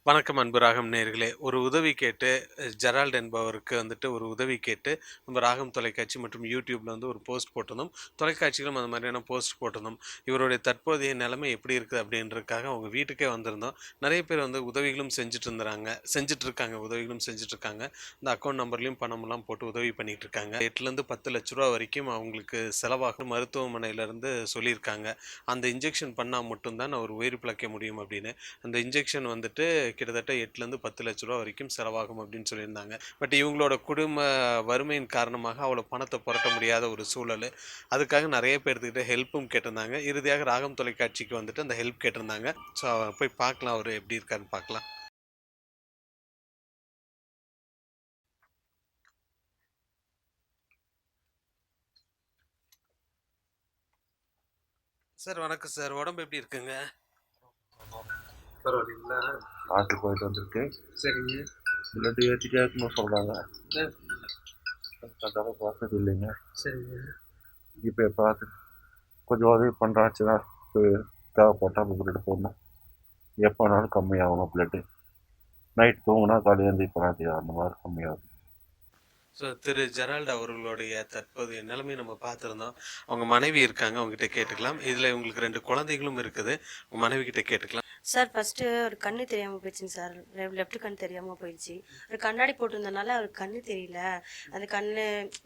வணக்கம் அன்பு ராகம் நேயர்களே. ஒரு உதவி கேட்டு ஜெரால்ட் என்பவருக்கு ஒரு உதவி கேட்டு நம்ம ராகம் தொலைக்காட்சி மற்றும் யூடியூப்ல ஒரு போஸ்ட் போட்டிருந்தோம். தொலைக்காட்சியிலும் அந்த மாதிரியான போஸ்ட் போட்டிருந்தோம். இவருடைய தற்போதைய நிலைமை எப்படி இருக்குது அப்படின்றதுக்காக அவங்க வீட்டுக்கே வந்திருந்தோம். நிறைய பேர் உதவிகளும் செஞ்சுட்டு இருக்காங்க, உதவிகளும் செஞ்சுட்டு இருக்காங்க. இந்த அக்கவுண்ட் நம்பர்லயும் பணமெல்லாம் போட்டு உதவி பண்ணிட்டு இருக்காங்க. 8லேருந்து 10 லட்ச ரூபா வரைக்கும் அவங்களுக்கு செலவாகும் மருத்துவமனையிலேருந்து சொல்லியிருக்காங்க. அந்த இன்ஜெக்ஷன் பண்ணா மட்டும் தான் அவர் உயிர் பிழைக்க முடியும் அப்படின்னு. அந்த இன்ஜெக்ஷன் கிட்டத்தட்ட 8லேருந்து 10 லட்ச ரூபா வரைக்கும் செலவாகும் அப்படின்னு சொல்லியிருந்தாங்க. பட் இவங்களோட குடும்ப வறுமையின் காரணமாக அவ்வளோ பணத்தை புரட்ட முடியாத ஒரு சூழல். அதுக்காக நிறைய பேர்த்துக்கிட்ட ஹெல்ப்பும் கேட்டிருந்தாங்க. இறுதியாக ராகம் தொலைக்காட்சிக்கு அந்த ஹெல்ப் கேட்டிருந்தாங்க. ஸோ போய் பார்க்கலாம், அவர் எப்படி இருக்காருன்னு பார்க்கலாம். சார் வணக்கம் சார். உடம்பு எப்படி இருக்குங்க? பரவாயில்லைங்களா? ஹாஸ்டல் போயிட்டு வந்திருக்கேன். சரிங்க. பிளட் ஏற்றிட்டே இருக்கணும்னு சொல்கிறாங்க. அந்த அளவுக்கு வசதி இல்லைங்க. சரிங்க. இப்போ பார்த்து கொஞ்சம் உதவி பண்ணுறாச்சுன்னா தேவைப்பட்டால் பிளட் போடணும். எப்போ வேணாலும் கம்மியாகணும் பிளட்டு. நைட் தூங்கினா காலையில் எழுந்திரிப்போம், அந்த மாதிரி கம்மியாகும். ஸோ திரு ஜெரால்ட் அவர்களுடைய தற்போதைய நிலைமையை நம்ம பார்த்துருந்தோம். அவங்க மனைவி இருக்காங்க, அவங்ககிட்ட கேட்டுக்கலாம். இதில் உங்களுக்கு 2 குழந்தைகளும் இருக்குது. உங்கள் மனைவி கிட்ட கேட்டுக்கலாம். சார் ஃபஸ்ட்டு ஒரு கண்ணு தெரியாமல் போயிடுச்சுங்க சார். லெஃப்ட் கண் தெரியாமல் போயிடுச்சு. ஒரு கண்ணாடி போட்டிருந்தனால அவருக்கு கண்ணு தெரியல. அந்த கண்ணு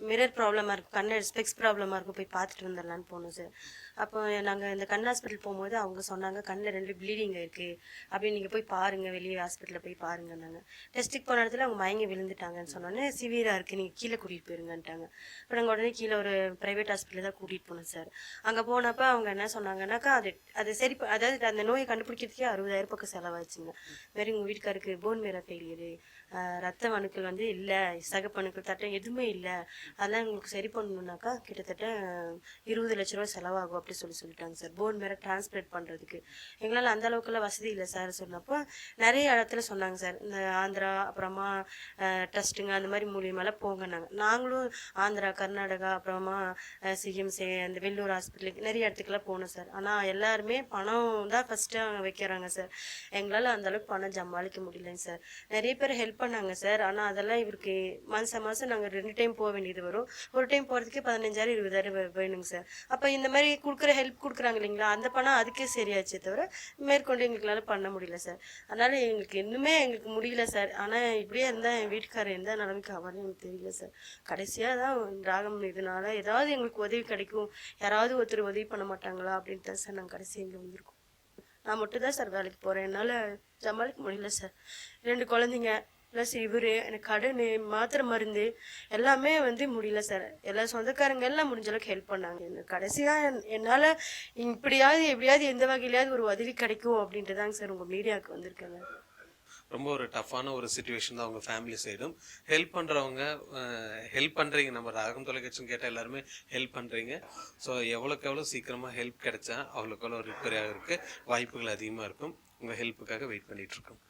மிரர் ப்ராப்ளமாக இருக்கும், கண்ணு ஸ்பெக்ஸ் ப்ராப்ளமாக இருக்கும், போய் பார்த்துட்டு வந்துடலான்னு போனோம் சார். அப்போ நாங்கள் இந்த கண் ஹாஸ்பிட்டல் போகும்போது அவங்க சொன்னாங்க கண்ணில் 2 ப்ளீடிங் இருக்குது அப்படின்னு, நீங்கள் போய் பாருங்கள், வெளியே ஹாஸ்பிட்டலில் போய் பாருங்கன்னாங்க. டெஸ்ட்டுக்கு போன இடத்துல அவங்க மயங்கி விழுந்துட்டாங்கன்னு சொன்னோன்னே சிவியராக இருக்குது, நீங்கள் கீழே கூட்டிகிட்டு போயிருங்கன்ட்டாங்க. இப்போ நாங்கள் உடனே கீழே ஒரு ப்ரைவேட் ஹாஸ்பிட்டலில் தான் கூட்டிகிட்டு போனோம் சார். அங்கே போனப்போ அவங்க என்ன சொன்னாங்கன்னாக்கா அது சரி, அதாவது அந்த நோயை கண்டுபிடிக்கிறதுக்கே 60,000 பக்கம் செலவாச்சுங்க. மாரி உங்கள் வீட்டுக்காருக்கு போன் மேரா ஃபெயிலியரு, ரத்த அணுக்கள் இல்லை, சகப்பணுக்கள் தட்டம் எதுவுமே இல்லை, அதெல்லாம் உங்களுக்கு சரி பண்ணணுன்னாக்கா கிட்டத்தட்ட 20 லட்ச ரூபா செலவாகும் அப்படி சொல்லிட்டாங்க சார். போன் மேரா டிரான்ஸ்பிளேட் பண்ணுறதுக்கு எங்களால் அந்த அளவுக்குலாம் வசதி இல்லை சார் சொன்னப்போ நிறைய இடத்துல சொன்னாங்க சார். இந்த ஆந்திரா அப்புறமா ட்ரஸ்ட்டுங்க அந்த மாதிரி மூலியமாலாம் போங்கன்னாங்க. நாங்களும் ஆந்திரா, கர்நாடகா, அப்புறமா சிஎம்சி, அந்த வெள்ளூர் ஹாஸ்பிட்டலுக்கு நிறைய இடத்துக்குலாம் போனோம் சார். ஆனால் எல்லாருமே பணம் தான் ஃபஸ்ட்டு அங்கே வைக்கிறாங்க சார். எங்களால் அந்தளவுக்கு பணம் சமாளிக்க முடியலைங்க சார். நிறைய பேர் ஹெல்ப் பண்ணாங்க சார். ஆனால் அதெல்லாம் இவருக்கு மாதம் நாங்கள் 2 டைம் போக வேண்டியது வரும். ஒரு டைம் போகிறதுக்கே 15,000 20,000 வேணுங்க சார். அப்போ இந்த மாதிரி ஹெல்ப் கொடுக்குறாங்க இல்லைங்களா, அந்த பணம் அதுக்கே சரியாச்சே தவிர மேற்கொண்டு எங்களால் பண்ண முடியல சார். அதனால் எங்களுக்கு முடியல சார். ஆனால் இப்படியே இருந்தால் என் வீட்டுக்காரர் எந்த நிலைமைக்கு ஆவார்னு எனக்கு தெரியல சார். கடைசியாக தான் ராகம் இதனால ஏதாவது எங்களுக்கு உதவி கிடைக்கும், யாராவது ஒருத்தர் உதவி பண்ண மாட்டாங்களா அப்படின்ட்டு தான் சார் நாங்கள் கடைசி இங்கே வந்திருக்கோம். நான் மட்டும் தான் சார் வேலைக்கு போகிறேன், என்னால் சமாளிக்க முடியல சார். 2 குழந்தைங்க ப்ளஸ் இவர், எனக்கு கடன், மாத்திரை மருந்து எல்லாமே முடியல சார். எல்லா சொந்தக்காரங்க எல்லாம் முடிஞ்ச அளவுக்கு ஹெல்ப் பண்ணாங்க. எனக்கு கடைசியாக என்னால் இப்படியாவது எப்படியாவது எந்த வகையிலையாவது ஒரு உதவி கிடைக்கும் அப்படின்ட்டு தாங்க சார் உங்கள் மீடியாவுக்கு வந்திருக்காங்க. ரொம்ப ஒரு டஃப்பான ஒரு சுச்சுவேஷன் தான் அவங்க ஃபேமிலி சைடும். ஹெல்ப் பண்ணுறவங்க ஹெல்ப் பண்ணுறீங்க, நம்ம ராகம் தொலைக்காட்சின்னு கேட்டால் எல்லாருமே ஹெல்ப் பண்ணுறீங்க. ஸோ எவ்வளோக்கு எவ்வளோ சீக்கிரமாக ஹெல்ப் கிடைச்சா அவ்வளோக்கு எவ்வளோ ரிப்பேர் ஆகிறதுக்கு வாய்ப்புகள் அதிகமாக இருக்கும். உங்கள் ஹெல்ப்புக்காக வெயிட் பண்ணிகிட்ருக்கோம்.